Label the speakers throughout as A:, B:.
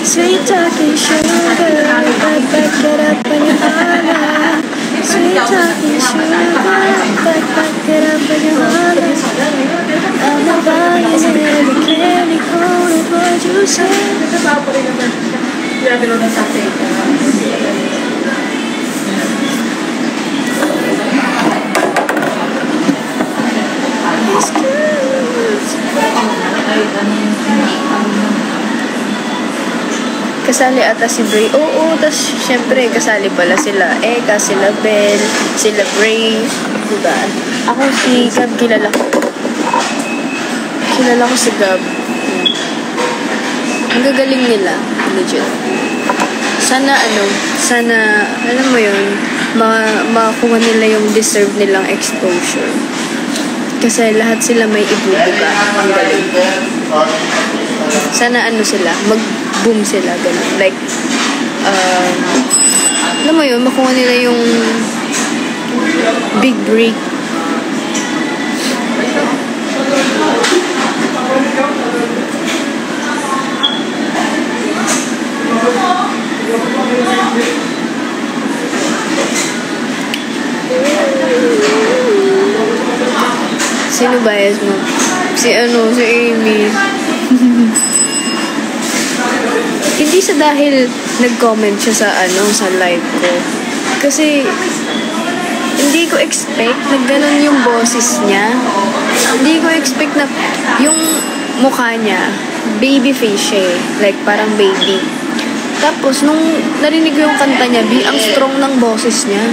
A: Sweet talking sugar, back it up when you holler. Sweet talking sugar, back it up when you holler. I'm the volume and every candy coat of what you say. It's cute. Kasali ata si Bray. Oo, tas syempre kasali pala sila Eka, sila Belle, sila Bray. Diba? Ako si Gab, kilala ko. Kilala ko si Gab. Ang gagaling nila. Legit. Sana alam mo yun, makakuha nila yung deserve nilang exposure. Kasi lahat sila may ibubuga. Ang galing. Sana sila, mag-boom sila, ganun. Like, alam mo yun, makuha nila yung big break. Sino bias mo? Si Amy. Hindi sa dahil nag-comment siya sa live ko. Kasi hindi ko expect na ganun yung boses niya. Hindi ko expect na yung mukha niya, baby face siya eh. Like parang baby. Tapos nung narinig ko yung kanta niya, ang strong ng boses niya.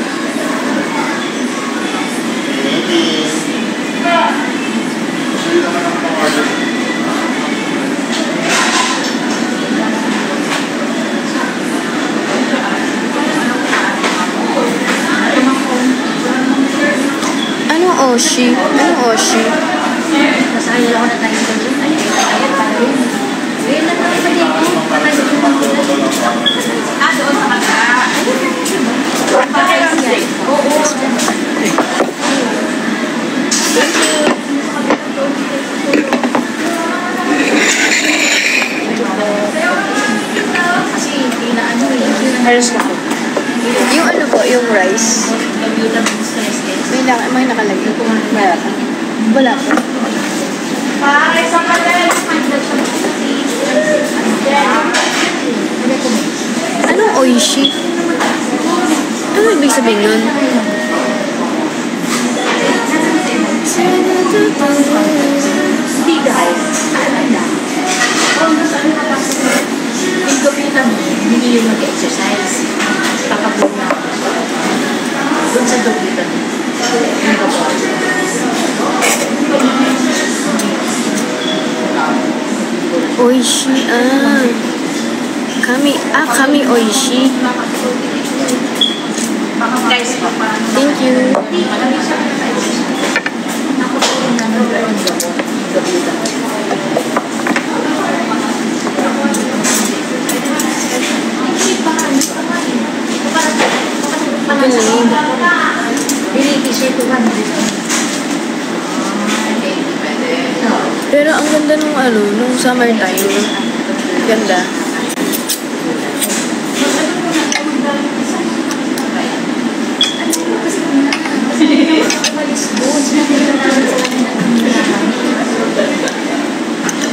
A: Oshi? Ano Oshi?
B: Mas ayaw ako na tayo sa dyan. Ayaw para rin. Ayun na tayo sa dyan. Doon sa kanta. Parang siya. Oo. Kasi hindi na
A: Halos na ko. Yung po, yung rice. May nakalagay. Wala po. Anong oishi? Ano ibig sabihin nun?
B: Hindi guys. Yung gabitan mo, hindi yung mag-exercise. Kapag na doon sa gabitan mo.
A: Oishi, kami oishi. Thank you. Galing. Pero ang ganda nung summertime. Ganda.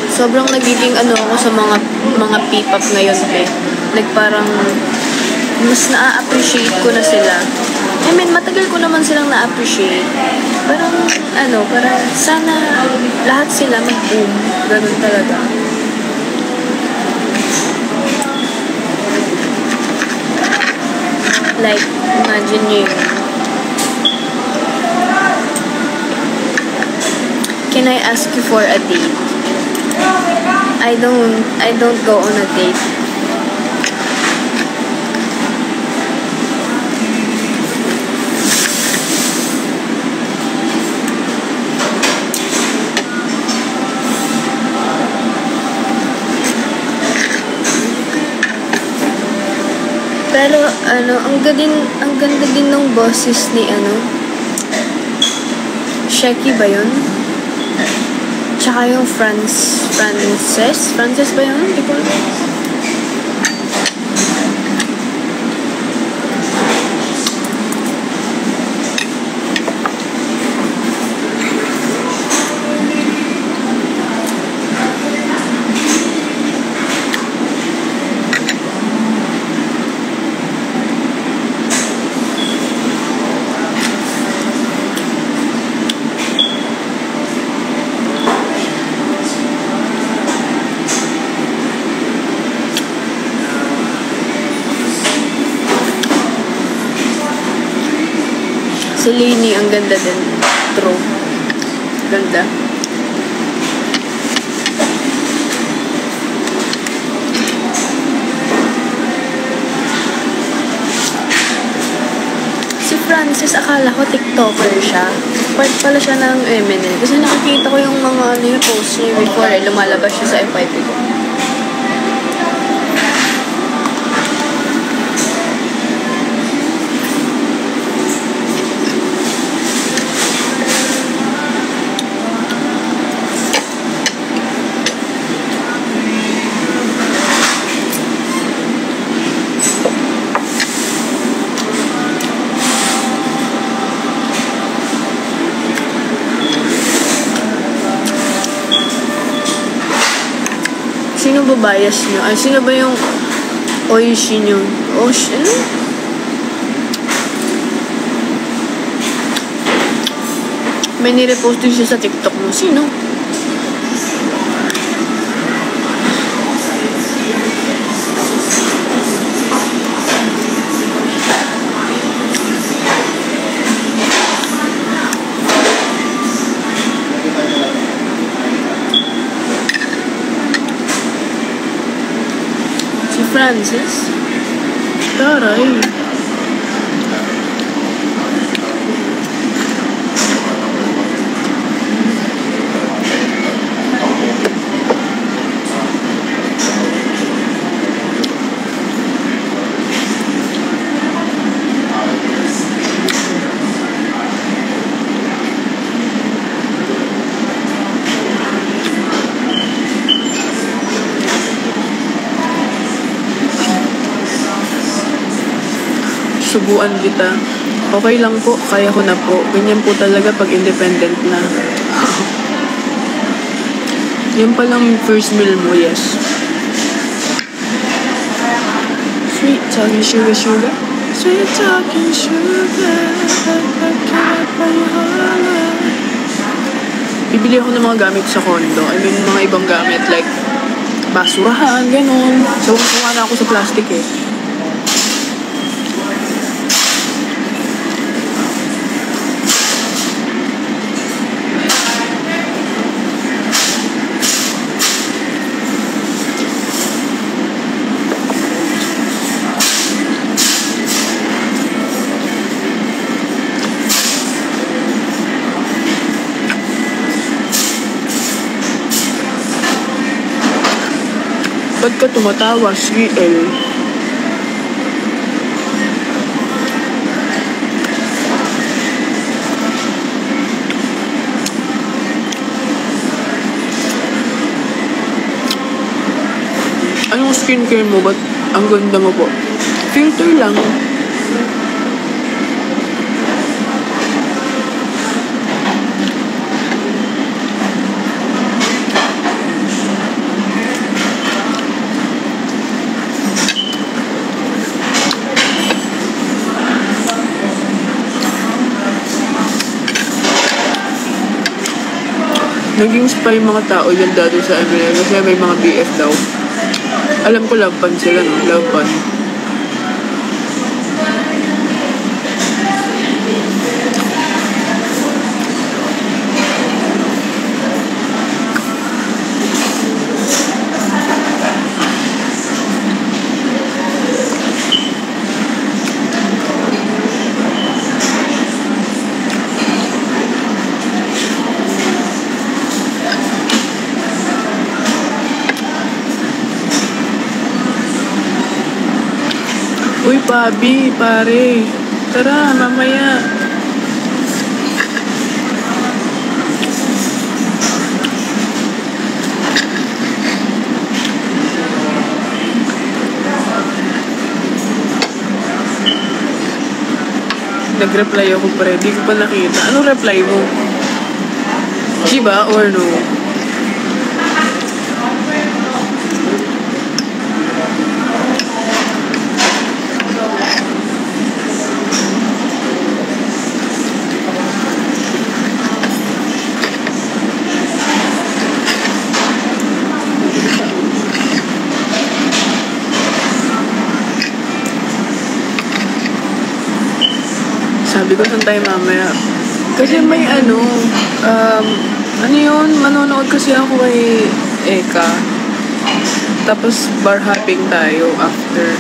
A: Sobrang nagiging ako sa mga P-pop ngayon eh. Like parang mas na-appreciate ko na sila. I mean, matagal ko naman silang na-appreciate. Parang parang sana lahat sila mag-boom. Ganun talaga. Like, imagine nyo yun. Can I ask you for a date? I don't go on a date. Pero ang ganda din ng boses ni Sheki ba yun? Tsaka yung Frances ba yun? Di ko alam. Si Lainey, ang ganda din. True. Ganda. Si Francis, akala ko TikToker siya. Part pala siya ng MNL. Kasi nakikita ko yung mga yung post niya before lumalabas siya sa FYP ko. Sino ba bias nyo? Ay, sino ba yung Oishi nyo? Oishi? Ano? May nirepost din siya sa TikTok mo. Sino? Francis? Taray. Subuan kita. Okay lang po, kaya ko na po. Ganyan po talaga pag independent na. Yan palang first meal mo, yes. Sweet talking sugar, sugar. Sweet talking sugar. Bibili ako ng mga gamit sa condo. I mean, mga ibang gamit like basurahan, ganun. So, kuha na ako sa plastic eh. Ba't ka tumatawa, CL? Anong skincare mo? Ba't ang ganda mo po? Filter lang. Naging spy mga tao yan dati sa ML kasi may mga BF daw. Alam ko love pan sila, no? Love pan. Uy, Pabi, pare. Tara, mamaya. Nag-reply ako, pare. Di ko pa nakita. Anong reply mo? Chiba or no?
C: Sabi ko, saan tayo mamaya? Kasi may ano yun, manonood kasi ako kay Eka. Tapos bar hopping tayo after.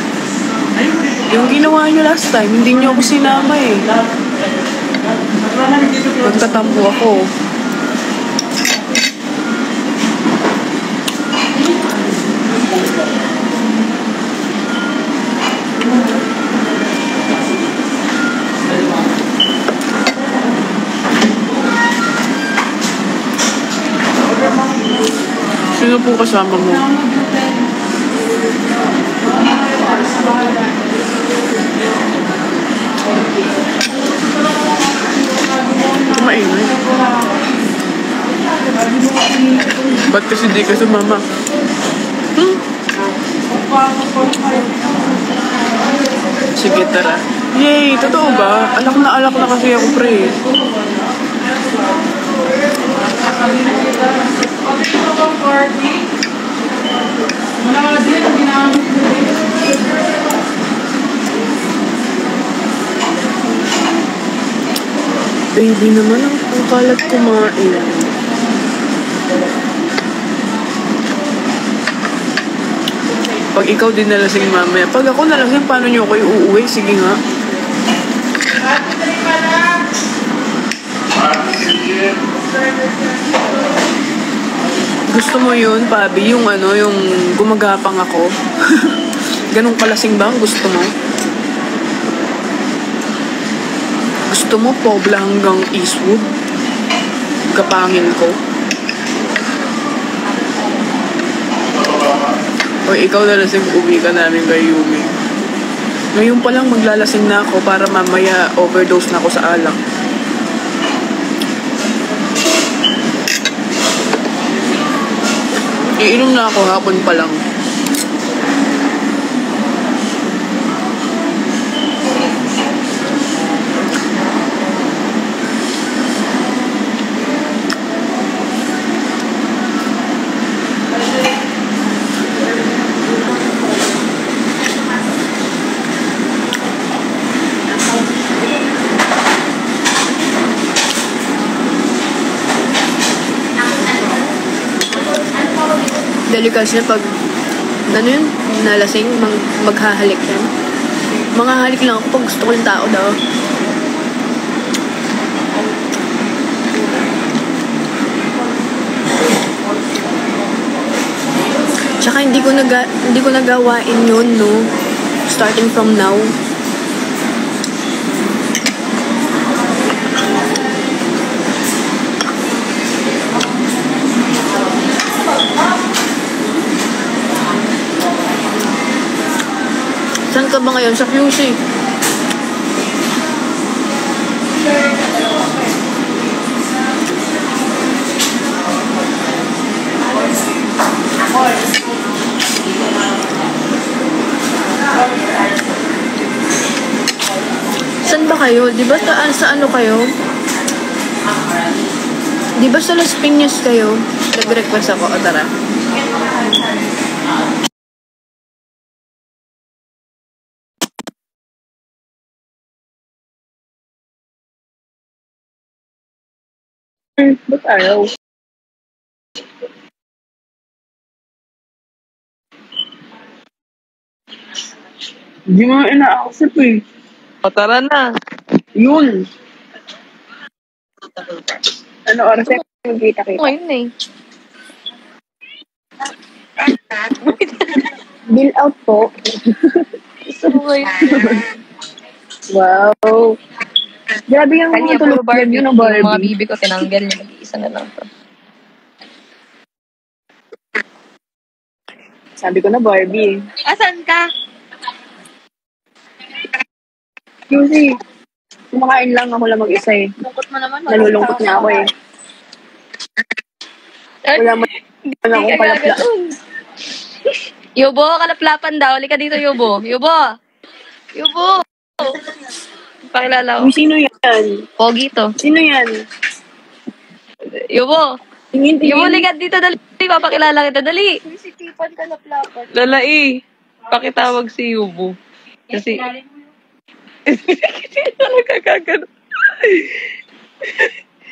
C: Yung ginawa nyo last time, hindi nyo ako sinama eh. Magtatampo ako. Sino po kasama mo? Kumainay. Ba't kasi di ka sumama? Sige, tara. Yay! Totoo ba? Alak na kasi ako, pre. Baby naman, ang kalat kumain. Pag ikaw din nalasing mamaya. Pag ako nalasing, paano nyo ako uuwi? Sige nga. Gusto mo yun, Pabi? Yung yung gumagapang ako? Ganong kalasing ba ang gusto mo? Gusto mo Pobla hanggang Eastwood? Gapangin ko? O ikaw nalasing, uwi ka namin kay Yumi. Ngayon pa lang maglalasing na ako para mamaya overdose na ako sa alak. Iinom na ako hapon pa lang.
A: Delicacy na pag, nalasing, maghahalik yan. Manghahalik lang ako pag gusto ko yung tao daw. Tsaka hindi ko nagawain yun, no? Starting from now. Saan ka ba ngayon? Sa QC? Saan ba kayo? Di ba sa ano kayo? Di ba sa Las Piñas kayo? Nag-request ako. O tara. Ba't ayaw?
C: Hindi mo ina-accept eh.
D: O, tara na.
C: Yun. Ano oras na magkita-kita?
D: Ngayon eh.
A: Bill out po.
D: Gusto mo ngayon.
A: Wow. Grabe yung
D: Kanya
A: mga
D: puro
A: tulog
D: Barbie.
A: yun ng
D: Yung mga
A: Barbie.
D: bibi ko tinanggal niya. Mag-iisa na lang to.
A: Sabi ko na Barbie.
D: Asan ka?
A: QC. Kumakain lang ako lang mag-isa eh.
D: Lungkot mo naman.
A: Nalulungkot niya ako eh. Wala mo na akong palapla.
D: Yubo, kalaplapan daw. Halika dito, Yubo. Yubo! Yubo! Pakilala ko.
A: Sino yan?
D: Pogi to.
A: Sino yan?
D: Yubo!
A: Tingin.
D: Yubo, halika dito. Dali. Papakilala kita. Dali.
B: Si Tipan kalaplapan.
D: Lalai. Pakitawag si Yubo. Kasi
C: Talaga gagano.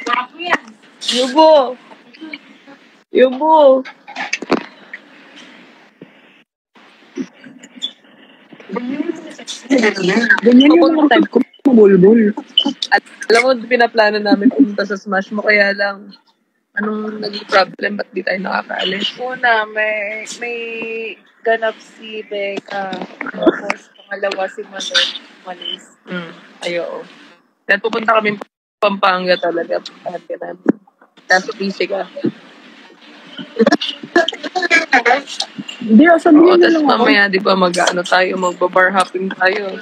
B: Ako yan.
C: Yubo! Yubo! Ganyan yung mga type ko, mabulbul. Alam mo, pinaplano namin pumunta sa Smash mo, kaya lang, anong naging problem? Ba't di tayo nakakaalis?
E: Una, may ganap si Becca. Tapos, pangalawa si Manet. Malis.
C: Ayo. Dahil pupunta kami Pampanga talaga. Puntahan ka namin. Kaso busy ka.
E: Hindi, sabihin
C: Oo,
E: na
C: tapos
E: lang ako.
C: mamaya, di ba, mag-ano tayo, magbabar hopping tayo.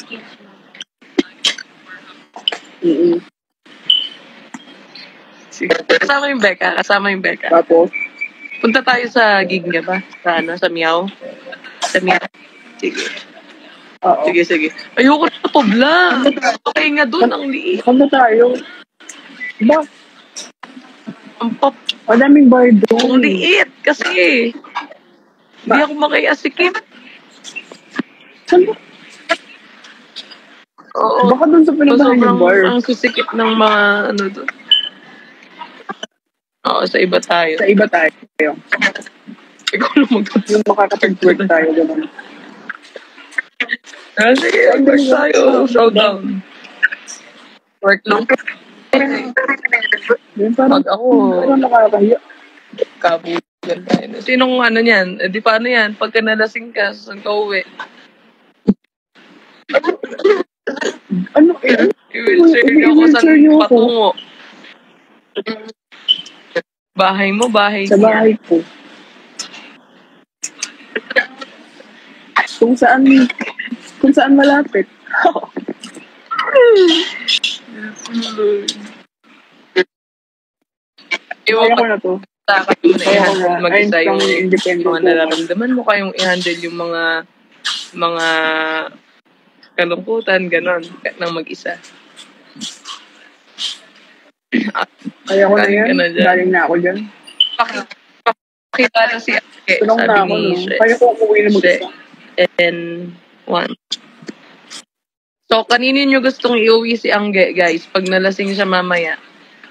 C: Sige. Kasama yung Becca.
E: Tapos,
C: Punta tayo sa gig niya ba? Sa Miao? Sa Miao? Sige.
E: oo.
C: Sige. Ayoko na pobla. Okay nga doon, ang liit.
E: Kanta tayo. Ba,
C: Ang pop,
E: madaming bar
C: ang
E: doon.
C: liit. Kasi, hindi ako makiasikip.
E: Saan ba?
C: Oo.
E: Baka doon sa pinuntahan
C: Sobrang
E: yung bar.
C: ang sisikip ng mga ano doon. Oo, sa iba tayo.
E: Sa iba tayo.
C: Ikaw lang magtutulog.
E: Yung makakapag-work tayo. Ganun.
C: Sige, work tayo. Showdown. Work lang.
E: Yun, parang,
C: Pag ako,
E: parang nakakahiya.
C: kabugan tayo. Sinong ano niyan? Eh, di paano yan? Pagka nalasing ka, saan ka uwi?
E: Ano eh?
C: I-wheelchair niyo ako
E: I-wheelchair niyo
C: saan
E: ako.
C: patungo. Bahay mo, bahay
E: Sa
C: niya.
E: bahay ko. Kung saan malapit. Kaya ko na to.
C: Kaya mo na i-handle mag-isa
E: Ayun,
C: yung
E: pang independent
C: mga
E: ko.
C: nararamdaman mo, kayong i-handle yung mga kalungkutan, ganon, nang mag-isa.
E: Kaya ko na
C: Galing
E: yan.
C: ka na dyan.
E: Galing na ako dyan.
C: Pakita na si Ate,
E: Tulong na
C: sabi
E: ako,
C: ni
E: no? Kaya ko umuwi na mag-isa.
C: and one. So, kanino nyo gustong iuwi si Angge, guys? Pag nalasing siya mamaya,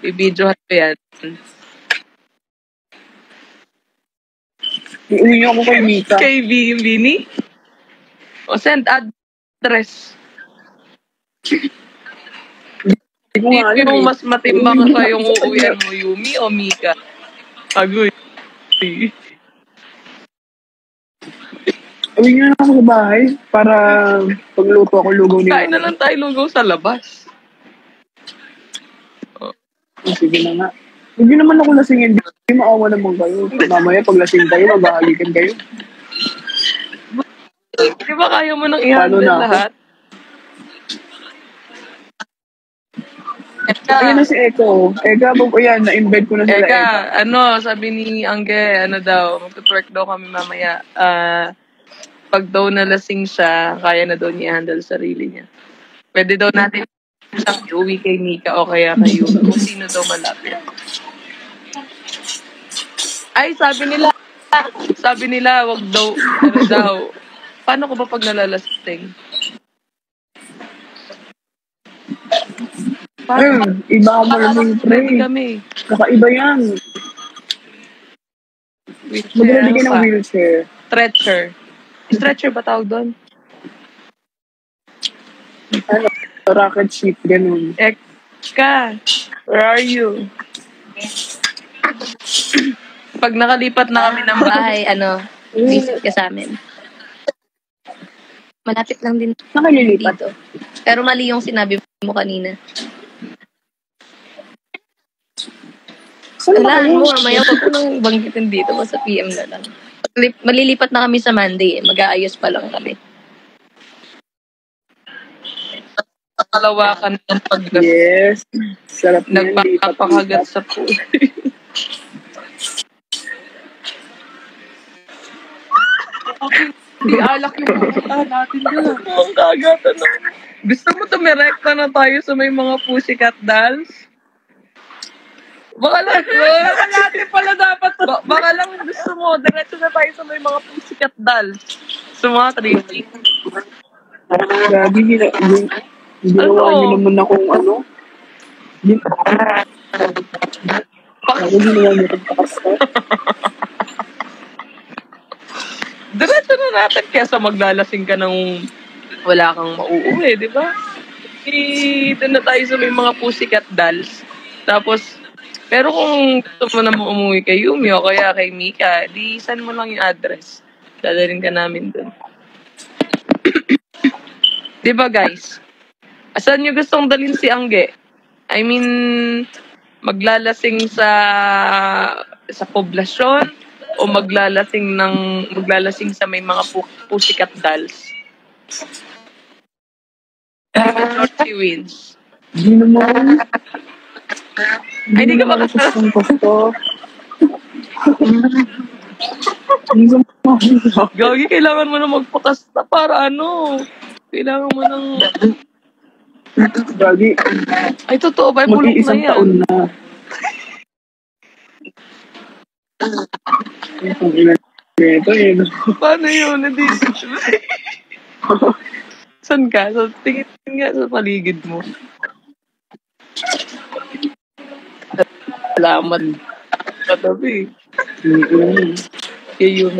C: i-videohan ko yan.
E: Iuwi niyo ako kay Mika.
C: Kay Vini? O, send address.
E: Hindi ko nga alam
C: Yung
E: eh.
C: mas matimbang ka yung uuwian mo, Yumi o Mika? Agoy.
E: Uwi niyo na ako sa bahay para pagluto ako lugaw nila.
C: Kain na lang tayo lugaw sa labas.
E: Sige na nga. Hindi naman ako lasingin. Hindi maawa naman kayo. Mamaya pag lasing kayo, mabahagikan kayo.
C: Di ba kaya mo nang i-handle
E: Paano na ako?
C: lahat?
E: Ayun na si Eko. Eka, yan, na-invite ko na sila Eka.
C: Sabi ni Angge, mag-twerk daw kami mamaya. Pag daw nalasing siya, kaya na daw niya handle sarili niya. Pwede daw natin siyang iuwi kay Mika o kaya kay Yumi. Kung sino daw malapit. Ay, sabi nila, wag daw, paano ko ba pag nalalasing?
E: Iba mo lang yung
C: Ready
E: pre.
C: kami.
E: Kakaiba yan. Maglalagay ka ng wheelchair.
C: Stretcher ba tawag doon?
E: Ano? Rocket ship, ganun.
C: Eka, where are you? Pag nakalipat na kami ng bahay,
D: Visit ka sa amin. Malapit lang din
E: Nakalilipat.
D: dito. Pero mali yung sinabi mo kanina.
E: Saan ba
D: Wala
E: kayo?
D: mo, mamaya wag ko nang banggitin dito. Basta PM na lang. Malilipat na kami sa Monday eh. Mag-aayos pa lang kami.
C: kalawakan ng paggas.
E: Yes. Sarap yan.
C: Nagpapakagat sa pool.
E: Di alak yung pupuntahan natin doon.
C: Ang kagatan na. Gusto mo tumirekta na tayo sa may mga pussycat dolls? Baka lang, natin pala dapat. Baka lang gusto mo, diretso na tayo sa may mga pussycat dolls. Sa mga 3D.
E: Grabe, Ginawa niyo naman akong ano. Ako ginawa niyo akong pakasta.
C: Diretso na natin kesa maglalasing ka ng wala kang mauuwi, di ba? Doon na tayo sa may mga pussycat dolls. Tapos, pero kung gusto mo na umuwi kay Yumi o kaya kay Mika, di send mo lang yung address. Dadalhin ka namin doon. Di ba guys? Saan nyo gustong dalhin si Angge? I mean, maglalasing sa poblasyon o maglalasing sa may mga pussycat dolls? Georgie wins.
E: Hindi naman.
C: Ay, di ka ba kasal?
E: Ang gusto. Hindi ko makakita.
C: Gagi, kailangan mo na magpakasta para ano? Kailangan mo ng...
E: Gagi,
C: Ay, totoo ba? Bulok na
E: mag-iisang
C: yan.
E: taon na. Ang ilan ito eh.
C: Paano yun? Hindi. Saan ka? So, tingin nga sa paligid mo. Salamat. Katabi. Gayun.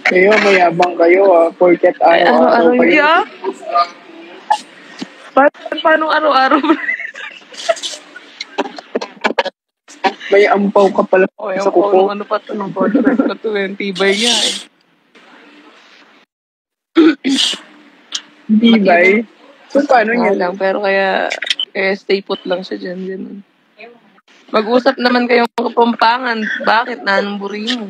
E: Kayo, mayabang kayo porket araw-araw kayo.
C: Yeah? Paano araw-araw?
E: May ampaw ka pala sa kuko.
C: Ano pa ito? Nung podcast ko ito, yung tibay niya eh.
E: Hindi ba eh? So, paano
C: Nga
E: yun?
C: lang, pero kaya stay put lang siya dyan. Ganun. Mag-usap naman kayong kapampangan. Bakit? Nanumburi mo.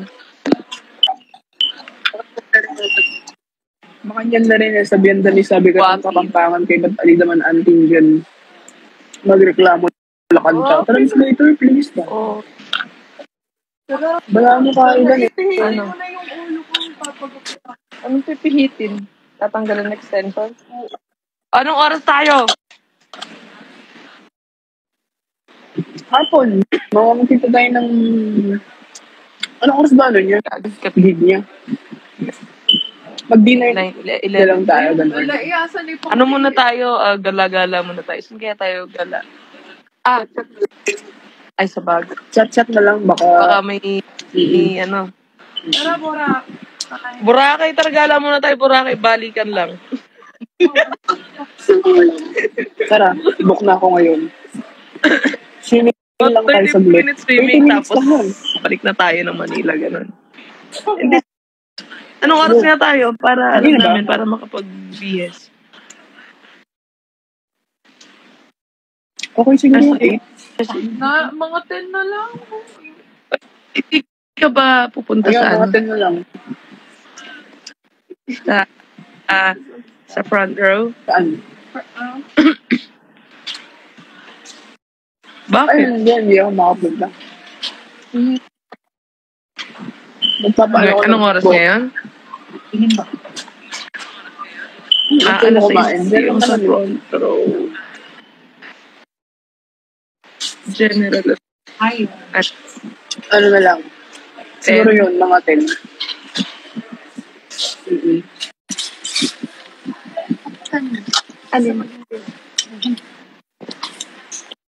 E: Baka niyan na rin sabihan dali sabi ko ng kapampangan kay ba't ali naman anting dyan magreklamo la kanta. Translator, please ba?
C: Oh.
E: Bala mo kailan eh.
C: Ano? Anong pipihitin? Tatanggalan ng extension? Anong oras tayo?
E: Hapon. Makakita tayo ng... Anong oras ba niya? Gig niya. Mag-dinner
C: 9, 11.
E: na lang tayo. Ganun.
C: Ano muna tayo? Gala-gala muna tayo. Saan kaya tayo gala? Ay, sa bag.
E: Chat-chat na lang.
C: Baka
E: Baka
C: may ano. Boracay, targala muna tayo. Boracay, balikan lang.
E: tara, book na ako ngayon. Swimming lang tayo sa
C: 30
E: blue.
C: minutes swimming,
E: 30 minutes
C: tapos
E: lang.
C: balik na tayo ng Manila, ganun. Hindi. Anong oras nga tayo? Para,
E: Hindi na ba?
C: namin, para makapag-BS.
E: Okay, siguro yung 8.
C: Mga 10 na lang. Hindi ka ba pupunta
E: Ayun,
C: sa
E: mga
C: ano?
E: 10 na lang.
C: Sa front row?
E: Saan?
C: Bakit?
E: Ay, hindi ako makapunta. Magpapaano ako
C: Anong oras ngayon?
E: Ano
C: Ano
E: kumain?
C: sa
E: Diyan
C: yung
E: lang
C: sa
E: naman.
C: front row? General.
B: Ay,
C: At
E: Ano na lang. Siguro yun, mga 10.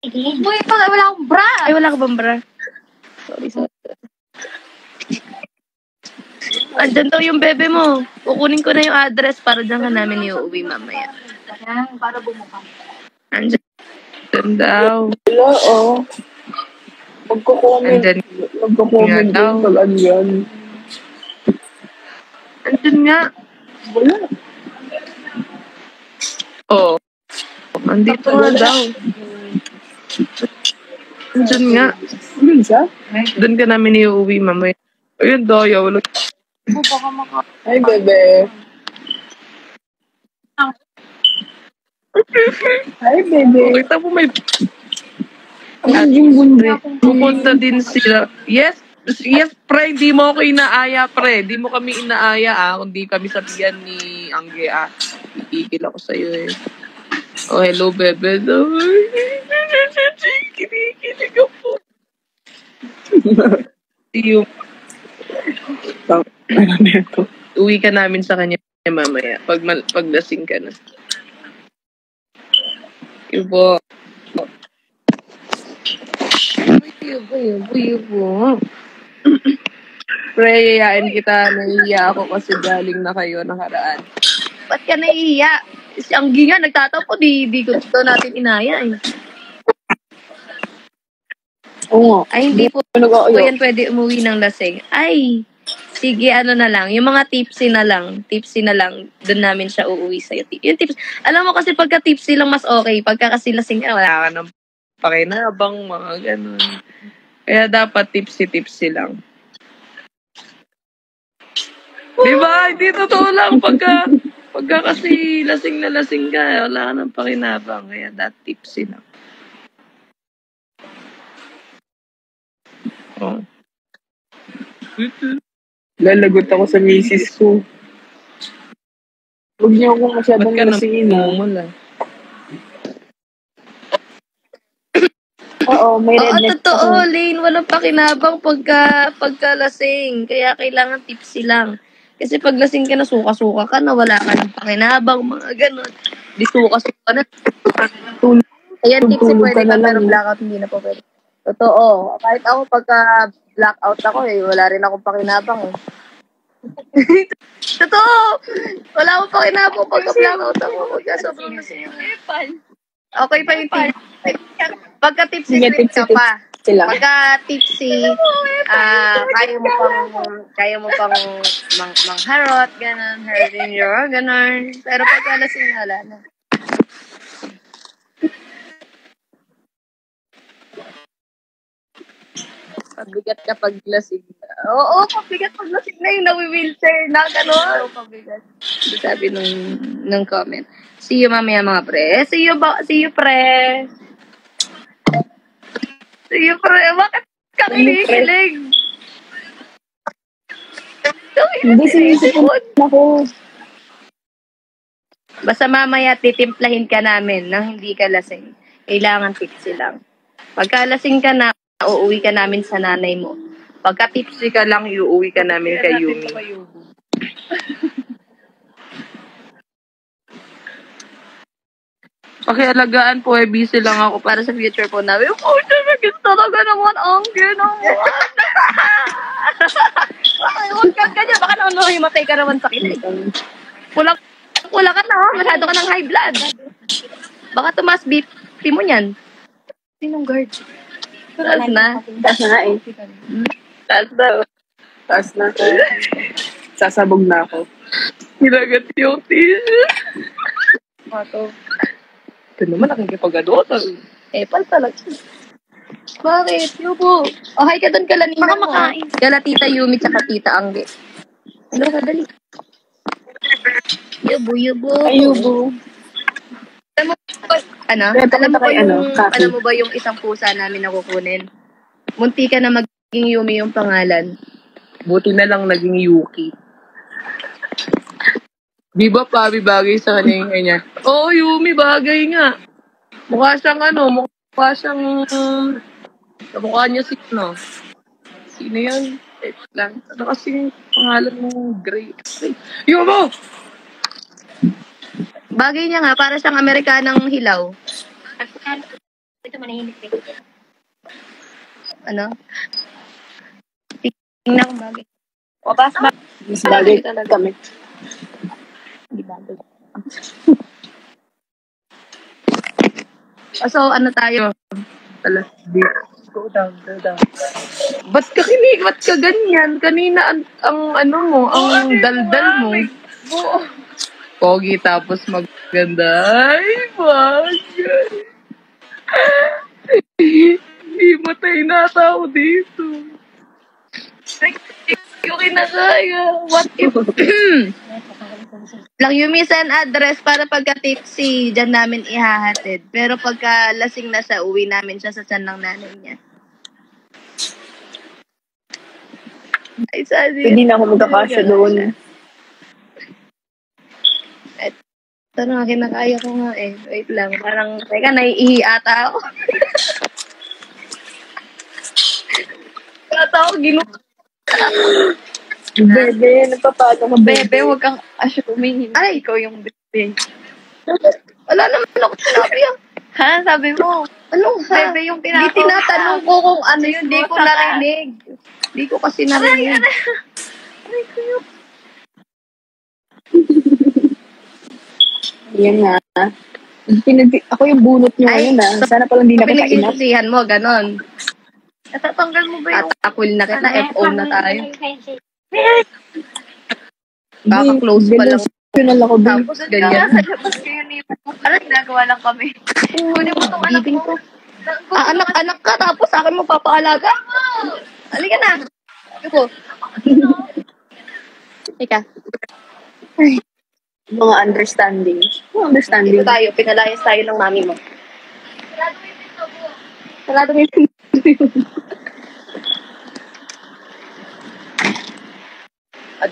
B: Uy, wala akong bra!
D: Ay, wala ka bang bra? Sorry. Andyan daw yung bebe mo. Kukunin ko na yung address para dyan ka namin iuwi mamaya.
B: Ayan, para bumuka.
D: Andyan daw.
E: Wala, Magko-comment.
C: Andyan
E: Magko-comment
C: nga daw.
E: din pag ano yan.
C: andyan nga.
E: Wala.
C: Oh. Andito nga daw. Andyan nga.
E: Yun siya?
C: Doon ka namin iuwi mamaya. Ayun, Doya. Wala.
E: Ay, bebe. Hi, bebe.
C: Kita mo may
E: Yung bundi.
C: pupunta din sila. Yes, pre, di mo ako inaaya, pre. Di mo kami inaaya, kundi kami sabihan ni Angge, Ikikil ako sa'yo, eh. Oh, hello, bebe. Kinikilig ako. Yung
E: Ano nito?
C: Uwi ka namin sa kanya mamaya. Pag lasing ka na. Yubo. Yubo. Pre, yayain kita. Nahihiya ako kasi galing na kayo nakaraan.
D: Ba't ka naiiya? Si Anggi nga, nagtatapo, di ko natin inaya eh.
E: Oo nga.
D: Ay, hindi po
E: Nag-aayo.
D: yan pwede umuwi ng lasing. Ay, sige, ano na lang. Yung mga tipsy na lang, doon namin siya uuwi sa'yo. Yung tips, alam mo kasi pagka tipsy lang mas okay. Pagka kasi lasing ka, wala
C: Wala ka ng pakinabang, mga ganun. Kaya dapat tipsy lang. Diba? Hindi totoo lang. Pagka kasi lasing na lasing ka, wala ka ng pakinabang. Kaya dapat tipsy lang. Oh.
E: Lalagot ako sa misis ko. Huwag niyo akong masyadong
C: Ba't ka
E: lasingin ha.
C: namumula?
E: Oo, may
D: Oo,
E: redness
D: totoo, Lane. Walang pakinabang pagka lasing. Kaya kailangan tipsy lang. Kasi pag lasing ka na, suka-suka ka na, wala ka ng pakinabang, mga ganun. Di suka-suka na. Kaya tipsy
E: Tulog
D: pwede
E: ka na
D: ka, pero
E: lang.
D: blackout hindi na po pwede. Totoo. Kahit ako pagka blackout ako wala rin akong pakinabang eh. Totoo! Wala akong pakinabang pagka blackout ako. Pagka sobrang lasing ako. Okay pa yung tipsy. Pagka tipsy,
E: Sige,
D: sweet ka
E: tipsy,
D: pa.
E: sila.
D: Pagka tipsy, kaya mo pang mangharot, ganun, hurting your, ganun. Pero pagka lasing, wala na. Pabigat ka pag lasing. Oo, pabigat pag lasing na yung nawi-wheelchair na, gano'n. Oo, pabigat. Sabi nung comment. See you mamaya mga pre. See you, pre. See you, pre. Bakit ka kinikilig?
E: Hindi sinisipon ako.
D: Basta mamaya titimplahin ka namin nang hindi ka lasing. Kailangan tipsy lang. Pagka lasing ka na, uuwi ka namin sa nanay mo. Pagka tipsy ka lang, iuwi ka namin kay Yumi.
C: Pakialagaan po, busy lang ako.
D: Para sa future po namin, oh, nagiging talaga naman ang ginawa. Ay, huwag kang ganyan. Baka naman mahimatay ka naman sa kilig. Wala ka na, masyado ka ng high blood. Baka tumas BP mo niyan. Sinong guard? Taas na.
E: Taas na nga eh.
C: Taas na.
E: Taas na. Sasabog na ako.
C: Hinagat yung tissue. Ito naman, nakikipag-adota.
D: Pal talaga. Bakit? Yubo. Oh, hi ka doon kala Nina. Baka makain. Kala Tita Yumi tsaka Tita Angge. Hello ka, dali. Yubo.
E: Ay, Yubo.
D: Alam mo ba yung isang pusa namin na kukunin? Munti ka na maging Yumi yung pangalan.
C: Buti na lang naging Yuki. Di ba Pabi bagay sa kanya yung kanya? Oo, Yumi, bagay nga. Mukha siyang mukha niya si, sino yan? Lang. Ano kasi yung pangalan mo? Gray. Yumo!
D: Bagay niya nga, para siyang Amerikanang hilaw.
B: Ito manahimik.
D: Ano? Tingnan kung bagay.
E: Mas bagay kami.
D: Hindi bagay. So, ano tayo?
C: Go down. Ba't ka ganyan? Kanina ang ano mo, ang daldal mo. Pogi tapos maganda. Ay, bagay. Matay na tao dito.
D: Yung kinakaya. What if? Lang yung send address para pagka tipsy, dyan namin ihahatid. Pero pagka lasing na siya, uwi namin siya sa tiyan ng nanay niya. Ay, sorry.
E: Hindi na ako magkakasya doon.
D: Ito na, kinakaya ko nga eh. Wait lang. Parang, teka, naiihi ata ako. Ata ako,
E: Bebe, nagpapalo ka,
A: Bebe, huwag kang assuming. Ay, ikaw yung bebe.
D: Wala naman ako sinabi ah.
A: Ha? Sabi mo,
D: Anong ha?
A: bebe yung
D: Hindi
A: tinatawag.
D: tinatanong ko kung ano yun. Hindi ko narinig. Hindi ko kasi narinig.
E: Yan nga. Ako yung bunot nyo ngayon Sana palang di na kita inap.
D: Pinagsisisihan mo, ganon.
A: Natatanggal mo ba yung...
D: Tatakwil na kita, FO na tayo.
E: Hindi,
D: Kaka-close pa lang.
E: Ganun ako, babe.
D: Tapos ganyan.
A: Nasa labas kayo ni... Ano, ginagawa lang kami. Kunin mo itong anak
D: Bibing
A: mo.
D: ko. Anak ka, tapos sa akin mo papaalaga? Halika na. Iko. Ika.
E: Mga understanding. Mga understanding.
D: Dito tayo, pinalayas tayo ng mami mo. Sarado mo yung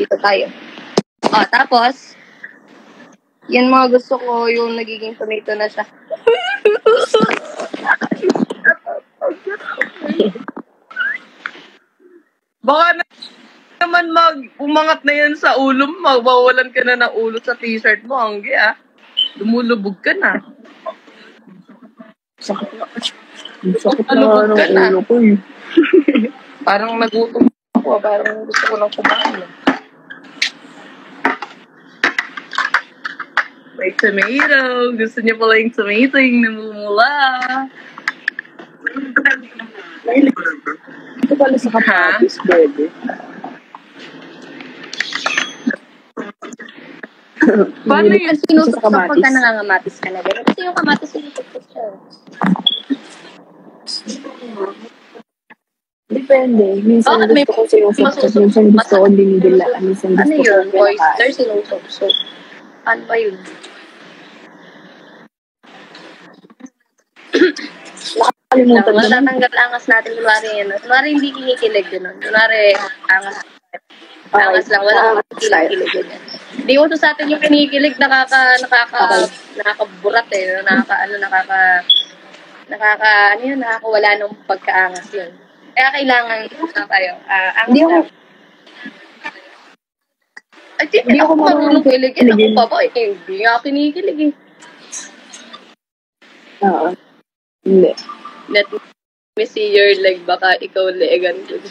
D: dito tayo. Tapos, yan mga gusto ko, yung nagiging tomato na siya.
C: Baka naman umangat na yan sa ulo mo, magbawalan ka na ng ulo sa t-shirt mo, Angge Lumulubog ka na.
E: Sakit na
C: Lumulubog ka na.
E: ulo ko
C: Parang nagutom ako, parang gusto ko lang kumain. May tomato. Gusto niyo pala yung tomato yung namumula.
E: Ito pala sa kamatis, bebe.
C: Paano yun?
D: Sinusuksok pagka nangangamatis ka na. Ganun. Kasi yung kamatis sinusuksok siya.
E: Depende. Minsan
D: May
E: gusto ko sinusuksok. Minsan gusto ko dinidila. Minsan
D: Ano
E: gusto ko
D: yun?
E: pinakain.
D: Oyster sinusuksok. Ano ba yun?
E: Nakakalimutan ko na.
D: Matatanggal angas natin. Kunwari hindi kinikilig yun. Kunwari angas. Angas lang. Walang kilig-kilig yun. Hindi uso sa atin yung kinikilig. Nakakaburat nakakawala ng pagkaangas yun. Kaya kailangan tayo. Angas lang. Hindi ako marunong kiligin. Ako pa ba? Hindi nga kinikilig eh.
E: Oo. Hindi.
D: Let me see your leg. Baka ikaw leegan ko.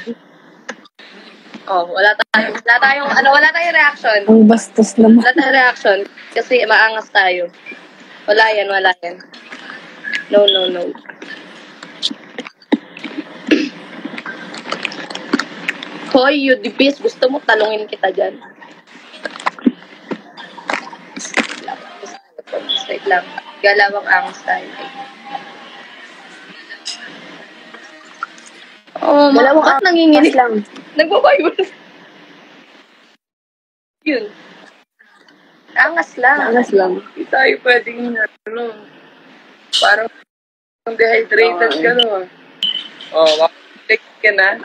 D: Wala tayong reaction.
E: Ang bastos naman.
D: Wala tayong reaction. Kasi maangas tayo. Wala yan. No. Hoy, you dipis. Gusto mo talungin kita dyan. Wait lang. Galawang angas tayo. Ba't nanginginig?
E: lang.
D: Nagbabible. Yun. Angas lang.
E: Angas lang.
C: Hindi tayo pwedeng, parang dehydrated ka no. Like ka na.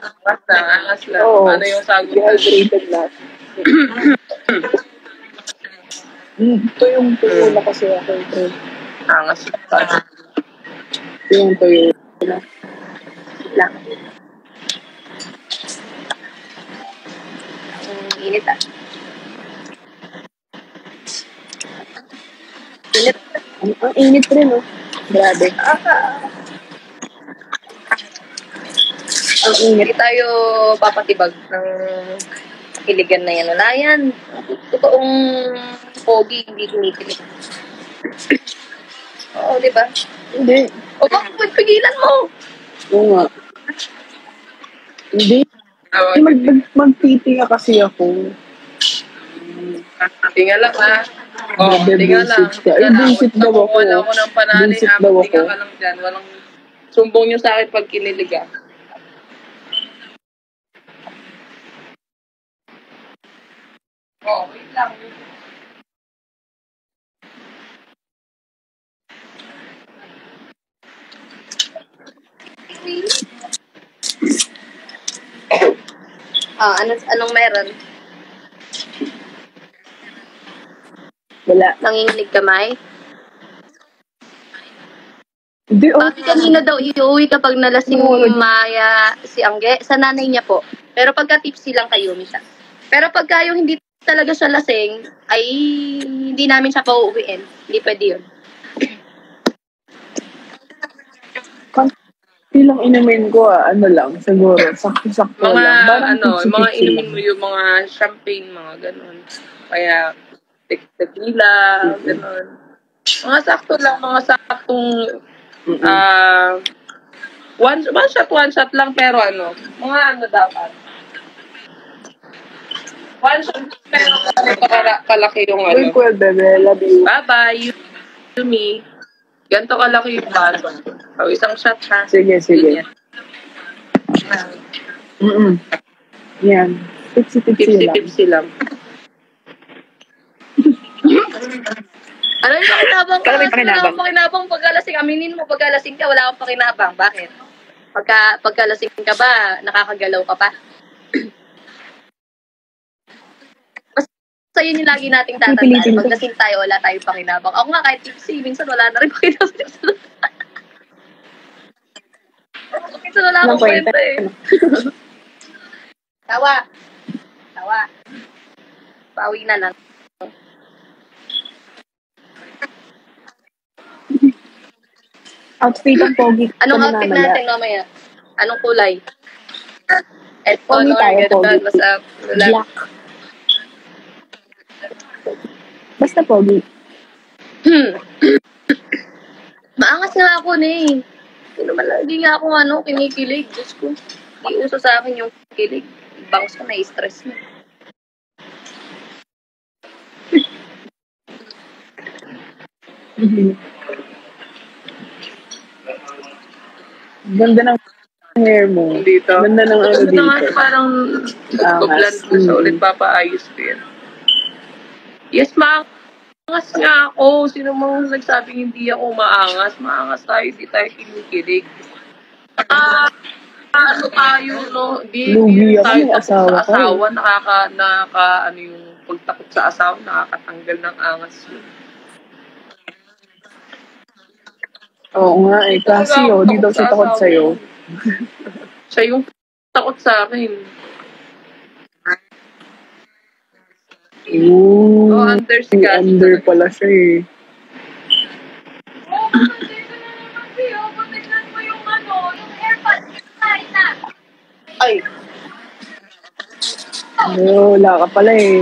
C: Angas lang.
E: Oo.
C: Ano yung sagot?
E: Dehydrated na. Ito yung tuyo na kasi ako.
C: Angas lang.
E: Ito yung tuyo na.
D: Lang. Init Init.
E: Ang init rin, no? Grabe.
D: Ang init. Hindi tayo papatibag ng kiligan na yan. Wala yan. Totoong pogi, hindi kinikilig. Oo, di ba?
E: Hindi.
D: Bakit pigilan mo?
E: Oo nga. Hindi. Magtitinga kasi ako.
C: Tinga lang
E: Grabe,
C: tinga lang.
E: bullshit ka. Ay, bullshit daw ako.
C: Wala ako ng panali.
E: Bullshit daw ako.
C: Tinga ka lang dyan. Walang sumbong nyo sa akin pag kinilig wait lang.
D: Anong meron?
E: Wala.
D: Nanginginig kamay?
E: Hindi,
D: Kanina daw iuwi kapag nalasing Maya si Angge. Sa nanay niya po. Pero pagka tipsy lang kayo, Misha. Pero pagka yung hindi talaga siya lasing, ay hindi namin siya pauuwiin. Hindi pwede yun.
E: Konti lang inumin ko ano lang, siguro, sakto-sakto
C: Mga,
E: lang. Parang
C: mga
E: tipsy-tipsy
C: inumin
E: lang.
C: mo yung mga champagne, mga ganun. Kaya, tequila, ganun. Mga sakto lang, mga saktong, one shot lang, pero mga dapat. One shot, pero kalaki yung
E: Uy, cool, bebe. Love you.
C: Bye-bye, Yumi. Ganito kalaki yung baso. So, isang shot ha.
E: Sige.
C: Ganyan.
E: Yan. Tipsy-tipsy lang.
C: Tipsy lang.
D: Ano yung pakinabang ka?
E: Ano yung pakinabang?
D: Wala kang pakinabang pagkalasing. Aminin mo, pagkalasing ka, wala kang pakinabang. Bakit? Pagkalasing ka ba, nakakagalaw ka pa? Basta yun yung lagi nating tatandaan. Pag lasing tayo, wala tayong pakinabang. Ako nga, kahit tipsy, minsan wala na rin pakinabang. Minsan wala akong kwenta eh. Tawa. Bawi na lang.
E: Outfit ang pogi.
D: Anong outfit natin mamaya? Anong kulay? At
E: Pogi
D: color,
E: tayo,
D: gano'n,
E: pogi.
D: basta
E: Black. Basta pogi.
D: Maangas nga ako na eh. Hindi naman lagi nga ako kinikilig. Diyos ko. Hindi uso sa akin yung kilig. Bangs ko na stress na.
E: Ganda ng hair mo.
C: Dito.
E: Ganda ng
C: Gusto
E: dito.
C: nga parang nagpa-blend ko sa ulit, papaayos ko yan. Yes, maangas nga ako. Sino mong nagsabing hindi ako maangas? Maangas tayo, di tayo kinikilig. Ano tayo, no?
E: Lugi ako,
C: tayo
E: may
C: takot
E: asawa
C: sa
E: ka eh.
C: asawa. Yung pagtakot sa asawa, nakakatanggal ng angas yun.
E: Oo nga eh. Kasi di daw siya takot sa'yo.
C: Siya yung takot sa akin.
E: Ooh.
C: Under si Cassie.
E: Under pala siya eh.
D: Ay,
E: Wala ka pala eh.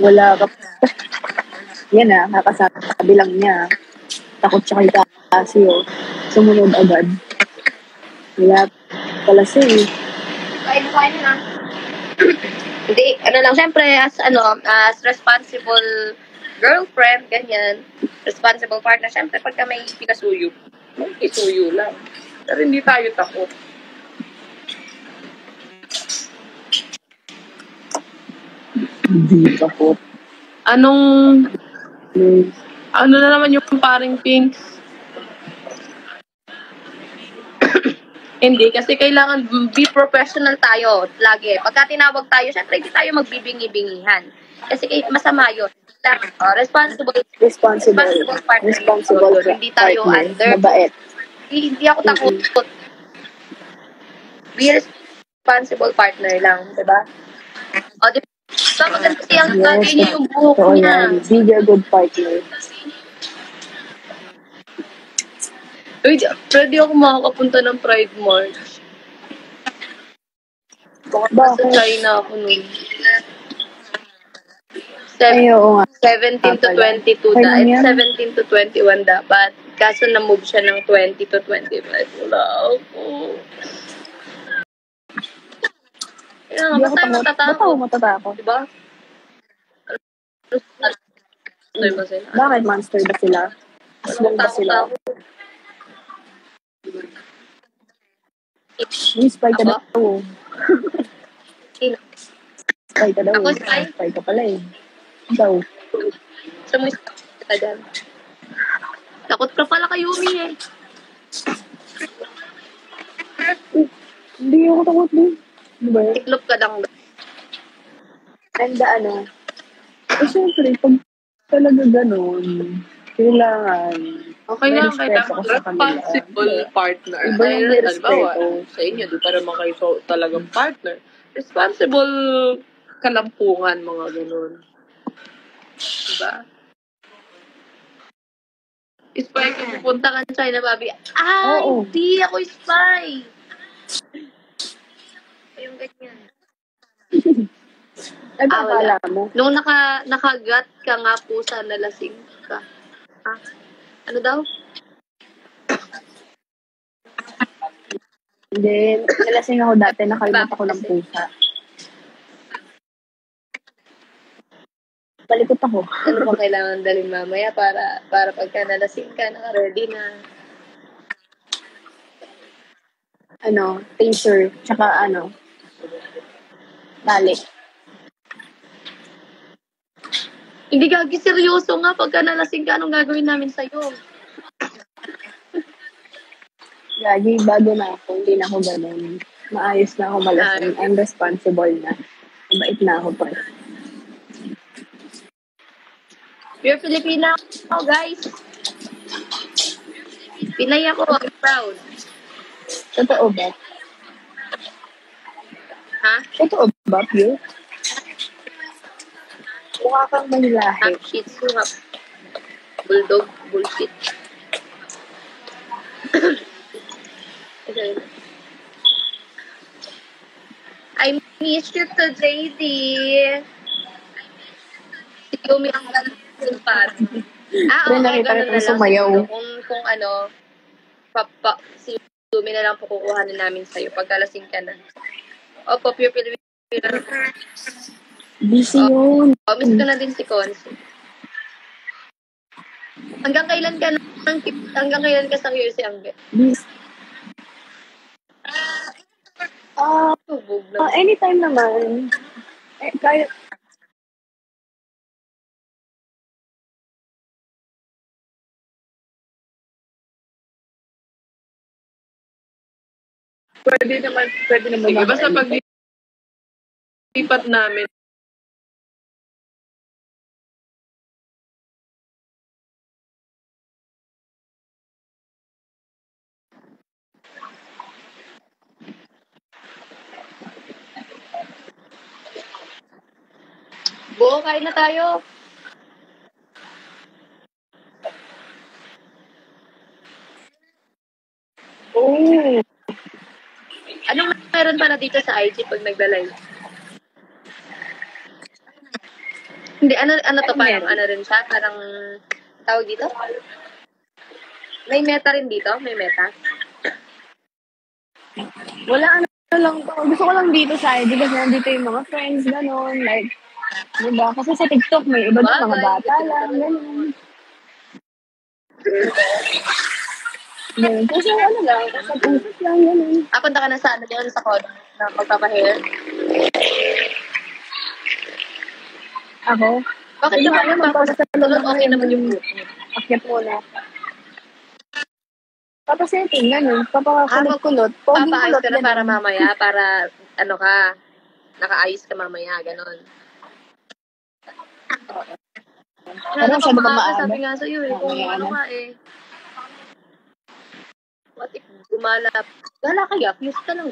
E: Wala ka. Yan kakasabi lang niya. Takot siya kay Casio. Sumunod agad. Wala pala siya eh.
D: kain na. Hindi, lang, syempre, as responsible girlfriend, ganyan, responsible partner, syempre, pagka may pinasuyo,
C: Isuyo lang. Pero hindi tayo takot.
E: Hindi takot.
C: Ano na naman yung paring Pinks?
D: Hindi, kasi kailangan be professional tayo lagi. Pagka tinawag tayo, syempre, hindi tayo magbibingi-bingihan. Kasi masama yun. Responsible partner.
E: Responsible
D: Hindi tayo
E: partner.
D: under.
E: Mabait.
D: Hindi ako takot. Be responsible partner lang, diba? O, diba? So, maganda siyang lagay niya yung buhok
E: Oo
D: niya.
E: yan. Be a good partner.
D: Uy, pwede ako makakapunta ng Pride March. Baka sa China ako nun.
E: Ay, oo nga.
D: 17 to 22
E: Ay, yan.
D: 17 to 21 dapat. Kaso na-move siya ng 20 to 25. Wala ako. Kaya nga, basta tayo matatakot.
E: Matatakot.
D: Diba? Monster ba sila?
E: Bakit monster ba sila? Aslan ba sila? May spy ka
D: Ako?
E: daw.
D: Sino?
E: Spy ka daw.
D: Ako spy?
E: Spy ka pala eh. Ikaw.
D: Sa mga ka dyan. Takot ka pala kay Yumi eh.
E: Hindi ako takot din. Diba?
D: Tiklop ka lang.
E: And syempre, pag talaga ganun, kailangan
C: Okay
E: May
C: lang,
E: respeto
C: kailangan
E: ko sa kanila.
C: responsible partner.
E: Iba yung may
C: Halimbawa,
E: respeto.
C: sa inyo, di pa naman kayo talagang partner. Responsible kalampungan, mga ganun. Diba? Spy ka pupunta.
D: Punta ka ng China, Bobby. Ay,
E: Oo.
D: hindi ako spy. Yung ganyan.
E: Nagkakala mo.
D: Nung nakagat ka nga pusa, nalasing ka. Ah, ano daw?
E: Hindi, nalasing ako dati, nakalimutan ko ng pusa. Palikot ako.
D: Ano ba kailangan dalhin mamaya para pagka nalasing ka, naka-ready na.
E: Taser, tsaka tali.
D: Hindi gagi, seryoso nga. Pagka nalasing ka, anong gagawin namin sa'yo?
E: Gagi, bago na ako, hindi na ako ganun. Maayos na ako malasing. I'm responsible na. Mabait na ako pa.
D: Pure Filipina ako, guys. Pinay ako. I'm proud.
E: Totoo ba?
D: Ha?
E: Totoo ba, Pio? Mukha kang manilahi.
D: Half shih tzu, half bulldog, bullshit. Okay. I miss you to JD. Si Yumi ang ganun pa.
E: Pero nakita
D: ganun
E: ko sumayaw.
D: Kung si Yumi na lang po kukuhanin namin sa'yo pagkalasing ka na. Opo, Pure Filipina.
E: Busy yun.
D: Miss ko na din si Consi. Hanggang kailan ka sa QC Angge?
E: Busy.
D: Tubog na.
E: Anytime naman. Kaya, pwede naman
C: Sige, basta pag lipat namin,
D: Buo, kain na tayo.
E: oh,
D: Anong meron para dito sa IG pag nagla-live? Hindi, ano to, parang ano rin siya? Parang, tawag dito? May meta rin dito? May meta?
E: wala lang to. Gusto ko lang dito sa ID kasi nandito yung mga friends, gano'n. Like, diba? Kasi sa TikTok may iba doon, mga bata lang, gano'n. Kasi lang, sa pusos lang, gano'n.
D: Punta ka na sa ano doon, sa con, na magpapahair.
E: Ako?
D: Bakit ka ba magpapasalon? Okay naman yung buhok.
E: Akyat muna. Papasetting, gano'n. Papakulot-kulot.
D: Papaayos ka na para mamaya, para ano ka, nakaayos ka mamaya, ganon.
E: Pero siya naman maaga.
D: Sabi nga sa'yo eh, kung ano nga eh. What if gumalap? Gala kaya, fuse ka lang.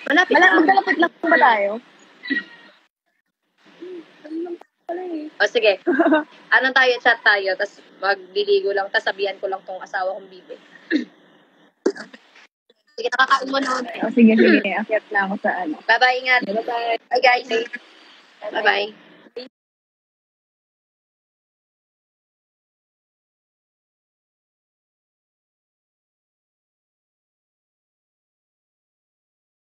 D: Malapit lang.
E: Magkalapit lang ba tayo?
D: O sige, ano tayo, chat tayo, tapos magliligo lang, tapos sabihan ko lang tong asawa kong bibi. Sige, nakakain mo na.
E: Sige. Akyat na ako sa ano.
D: Bye-bye, ingat.
E: Bye-bye.
D: Bye guys. Bye-bye.